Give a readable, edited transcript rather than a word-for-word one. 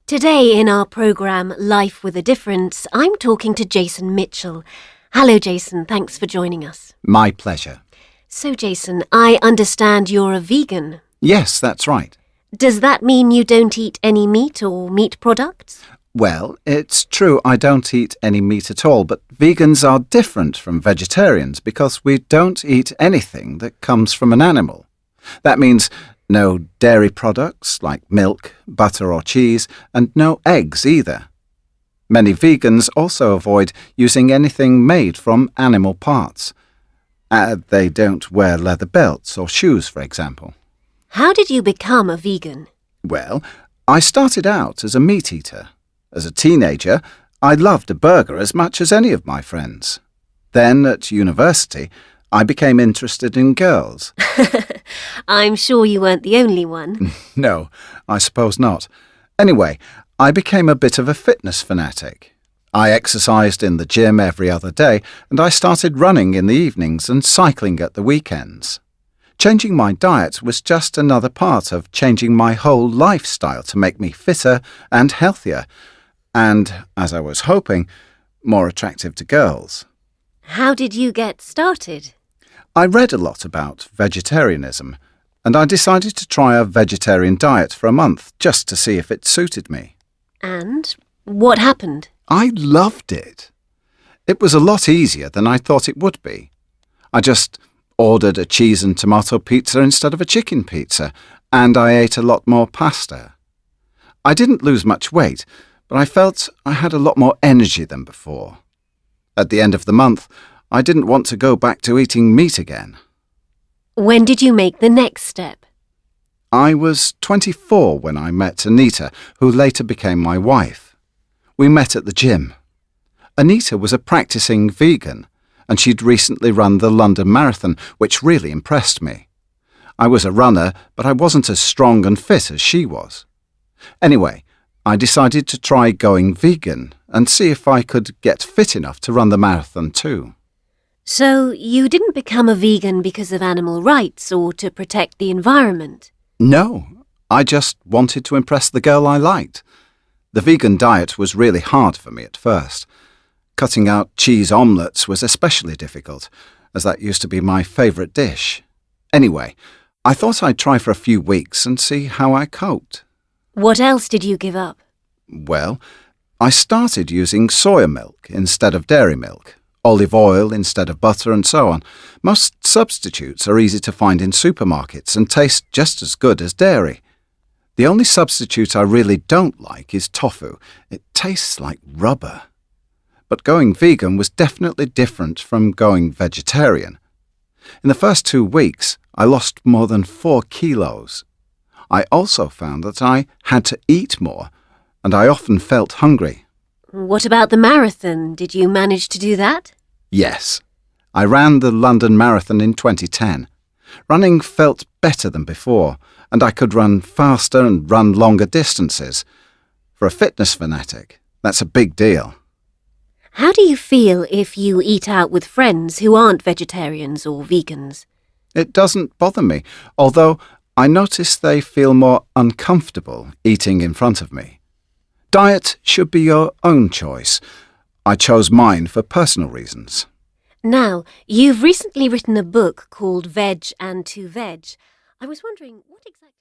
Today in our programme Life with a Difference, I'm talking to Jason Mitchell. Hello Jason, thanks for joining us. My pleasure. So Jason, I understand you're a vegan. Yes, that's right. Does that mean you don't eat any meat or meat products? Well, it's true I don't eat any meat at all, but vegans are different from vegetarians because we don't eat anything that comes from an animal. That means no dairy products like milk, butter or cheese, and no eggs either. Many vegans also avoid using anything made from animal parts. They don't wear leather belts or shoes, for example. How did you become a vegan? Well, I started out as a meat eater. As a teenager, I loved a burger as much as any of my friends. Then, at university, I became interested in girls. I'm sure you weren't the only one. No, I suppose not. Anyway, I became a bit of a fitness fanatic. I exercised in the gym every other day, and I started running in the evenings and cycling at the weekends. Changing my diet was just another part of changing my whole lifestyle to make me fitter and healthier, and, as I was hoping, more attractive to girls. How did you get started? I read a lot about vegetarianism, and I decided to try a vegetarian diet for a month just to see if it suited me. And what happened? I loved it. It was a lot easier than I thought it would be. I just ordered a cheese and tomato pizza instead of a chicken pizza, and I ate a lot more pasta. I didn't lose much weight, but I felt I had a lot more energy than before. At the end of the month, I didn't want to go back to eating meat again. When did you make the next step? I was 24 when I met Anita, who later became my wife. We met at the gym. Anita was a practicing vegan, and she'd recently run the London Marathon, which really impressed me. I was a runner, but I wasn't as strong and fit as she was. Anyway, I decided to try going vegan and see if I could get fit enough to run the marathon too. So you didn't become a vegan because of animal rights or to protect the environment? No, I just wanted to impress the girl I liked. The vegan diet was really hard for me at first. Cutting out cheese omelettes was especially difficult, as that used to be my favourite dish. Anyway, I thought I'd try for a few weeks and see how I coped. What else did you give up? Well, I started using soya milk instead of dairy milk, olive oil instead of butter, and so on. Most substitutes are easy to find in supermarkets and taste just as good as dairy. The only substitute I really don't like is tofu. It tastes like rubber. But going vegan was definitely different from going vegetarian. In the first 2 weeks, I lost more than 4 kilos. I also found that I had to eat more, and I often felt hungry. What about the marathon? Did you manage to do that? Yes. I ran the London Marathon in 2010. Running felt better than before, and I could run faster and run longer distances. For a fitness fanatic, that's a big deal. How do you feel if you eat out with friends who aren't vegetarians or vegans? It doesn't bother me, although I notice they feel more uncomfortable eating in front of me. Diet should be your own choice. I chose mine for personal reasons. Now, you've recently written a book called Veg and to Veg. I was wondering, what exactly...